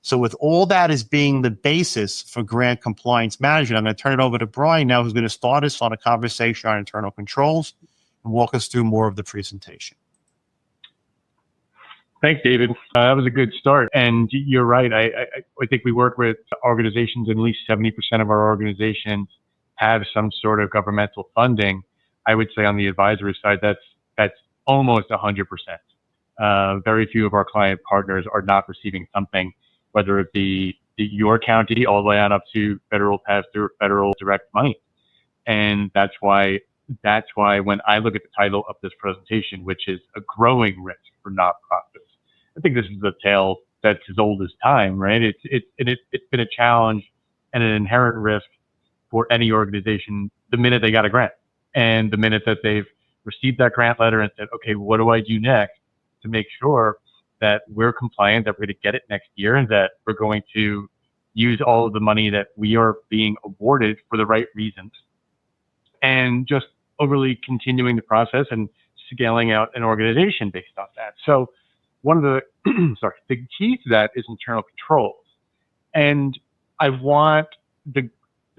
So with all that as being the basis for grant compliance management, I'm going to turn it over to Brian now, who's going to start us on a conversation on internal controls and walk us through more of the presentation. Thanks, David. That was a good start. And you're right. I think we work with organizations, and at least 70% of our organizations have some sort of governmental funding. I would say on the advisory side, that's almost 100%. Very few of our client partners are not receiving something, whether it be your county all the way on up to federal pass-through, federal direct money. And that's why when I look at the title of this presentation, which is a growing risk for nonprofits, I think this is a tale that's as old as time, right? It's been a challenge and an inherent risk for any organization the minute they got a grant, and the minute that they've received that grant letter and said, okay, what do I do next to make sure that we're compliant, that we're going to get it next year, and that we're going to use all of the money that we are being awarded for the right reasons, and just overly continuing the process and scaling out an organization based on that. So one of the the key to that is internal controls. And I want the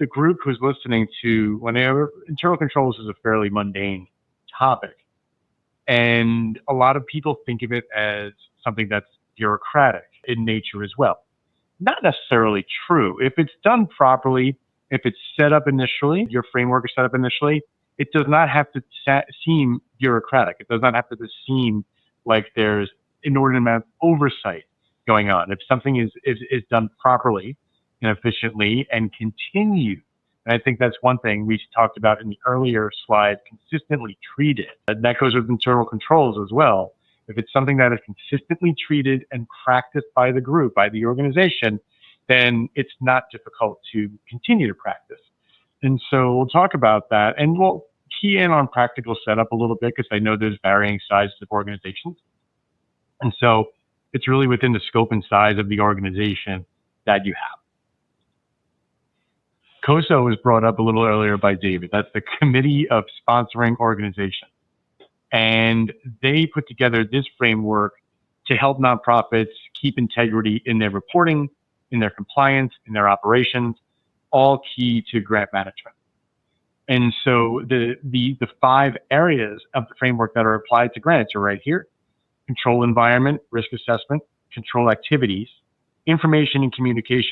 group who's listening to, whenever internal controls is a fairly mundane topic, and a lot of people think of it as something that's bureaucratic in nature as well. Not necessarily true. If it's done properly, if it's set up initially, your framework is set up initially, it does not have to seem bureaucratic. It does not have to seem like there's inordinate amount of oversight going on. If something is done properly and efficiently and continued, and I think that's one thing we talked about in the earlier slide, consistently treated. And that goes with internal controls as well. If it's something that is consistently treated and practiced by the group, by the organization, then it's not difficult to continue to practice. And so we'll talk about that, and we'll key in on practical setup a little bit, because I know there's varying sizes of organizations. And so it's really within the scope and size of the organization that you have. COSO was brought up a little earlier by David. That's the Committee of Sponsoring Organizations. And they put together this framework to help nonprofits keep integrity in their reporting, in their compliance, in their operations, all key to grant management. And so the 5 areas of the framework that are applied to grants are right here: control environment, risk assessment, control activities, information and communication